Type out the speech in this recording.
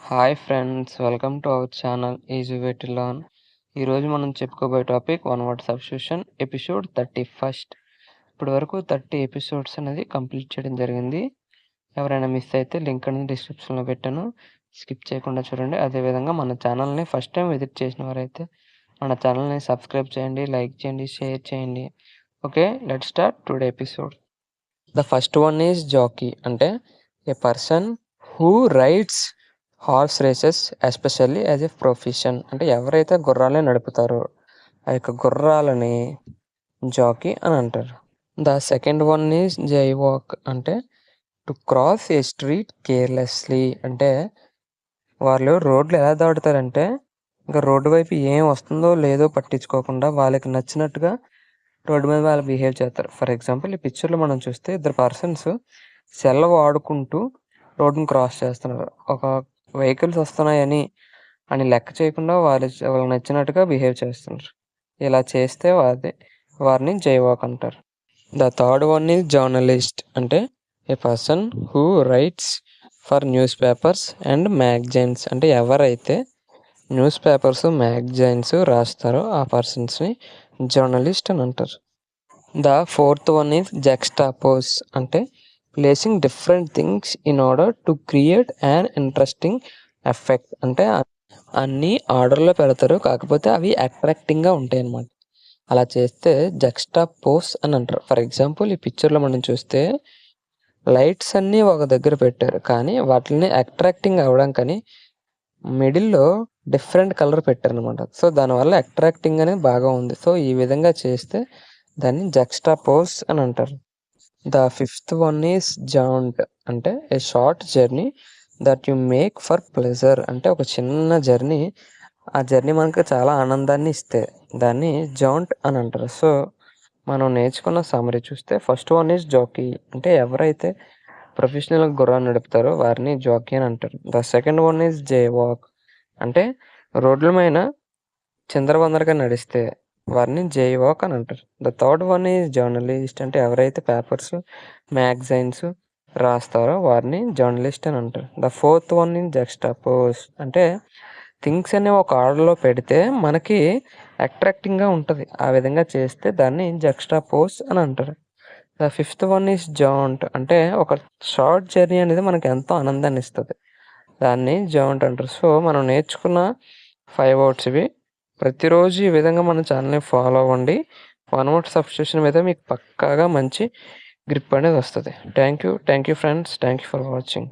Hi friends, welcome to our channel easy way to learn. ఈరోజు మనం చెప్పుకోబోయే topic one word substitution episode 31. ఇప్పటి వరకు 30 ఎపిసోడ్స్ అనేది కంప్లీట్ చేయడం జరిగింది. ఎవరైనా మిస్ అయితే లింక్ అనేది డిస్క్రిప్షన్లో పెట్టాను, స్కిప్ చేయకుండా చూడండి. అదేవిధంగా మన ఛానల్ని ఫస్ట్ టైం విజిట్ చేసిన వారైతే మన ఛానల్ని సబ్స్క్రైబ్ చేయండి, లైక్ చేయండి, షేర్ చేయండి. Okay, let's start today episode. The first one is jockey, అంటే a person who rides horse races especially as a profession, అంటే ఎవరైతే గుర్రాలని నడుపుతారో ఆ యొక్క గుర్రాలని జాకీ అని అంటారు. ద సెకండ్ వన్ ఈజ్ జై వాక్, అంటే to cross A street carelessly, అంటే వాళ్ళు రోడ్లు ఎలా దాటుతారంటే ఇంకా రోడ్డు వైపు ఏం వస్తుందో లేదో పట్టించుకోకుండా వాళ్ళకి నచ్చినట్టుగా రోడ్డు మీద వాళ్ళు బిహేవ్ చేస్తారు. ఫర్ ఎగ్జాంపుల్, ఈ పిక్చర్లో మనం చూస్తే ఇద్దరు పర్సన్స్ సెల్ వాడుకుంటూ రోడ్డుని క్రాస్ చేస్తున్నారు. ఒక వెహికల్స్ వస్తున్నాయని లెక్క చేయకుండా వాళ్ళకి నచ్చినట్టుగా బిహేవ్ చేస్తున్నారు. ఇలా చేస్తే వారిని జైవాక్ అంటారు. The third one is journalist, అంటే a person who writes for newspapers and magazines, అంటే ఎవరైతే న్యూస్ పేపర్స్ మ్యాగజైన్స్ రాస్తారో ఆ పర్సన్స్ని జర్నలిస్ట్ అని అంటారు. ద ఫోర్త్ వన్ ఈజ్ జక్స్టాపోజ్, అంటే placing different things in order to create and interesting effect, అంటే అన్నీ ఆర్డర్లో పెడతారు, కాకపోతే అవి అట్రాక్టింగ్గా ఉంటాయి అన్నమాట. అలా చేస్తే జక్స్టాపోజ్ అని అంటారు. ఫర్ ఎగ్జాంపుల్, ఈ పిక్చర్లో మనం చూస్తే లైట్స్ అన్నీ ఒక దగ్గర పెట్టారు, కానీ వాటిని అట్రాక్టింగ్ అవ్వడం కానీ మిడిల్లో డిఫరెంట్ కలర్ పెట్టారు అనమాట. సో దానివల్ల అట్రాక్టింగ్ అనేది బాగా ఉంది. సో ఈ విధంగా చేస్తే దాన్ని జక్స్టాపోజ్ అని అంటారు. The fifth one is jaunt, అంటే a short journey that you make for pleasure, అంటే ఒక చిన్న జర్నీ, ఆ జర్నీ మనకు చాలా ఆనందాన్ని ఇస్తే దాన్ని జౌంట్ అని అంటారు. సో మనం నేర్చుకున్న సమ్మరీ చూస్తే ఫస్ట్ వన్ ఈజ్ జాకీ, అంటే ఎవరైతే ప్రొఫెషనల్గా గుర్రాన్ని నడుపుతారో వారిని జాకీ అని అంటారు. The second one is J walk, అంటే రోడ్ల మీద చిందరవందరగా నడిస్తే వారిని జై వాక్ అని అంటారు. The third one is journalist, అంటే ఎవరైతే పేపర్స్ మ్యాగజైన్స్ రాస్తారో వారిని జర్నలిస్ట్ అని అంటారు. ద ఫోర్త్ వన్ ఈజ్ జక్స్టాపోజ్, అంటే థింగ్స్ అనేవి ఒక ఆర్డర్లో పెడితే మనకి అట్రాక్టింగ్గా ఉంటుంది, ఆ విధంగా చేస్తే దాన్ని జక్స్టాపోజ్ అని అంటారు. The fifth one is jaunt, అంటే ఒక షార్ట్ జర్నీ అనేది మనకి ఎంతో ఆనందాన్ని ఇస్తుంది, దాన్ని జౌంట్ అంటారు. సో మనం నేర్చుకున్న 5 వర్డ్స్ ఇవి. ప్రతిరోజు ఈ విధంగా మన ఛానల్ని ఫాలో అవ్వండి. వన్ వర్డ్ సబ్స్టిట్యూషన్ మీద మీకు పక్కాగా మంచి గ్రిప్ అనేది వస్తుంది. Thank you friends, thank you for watching.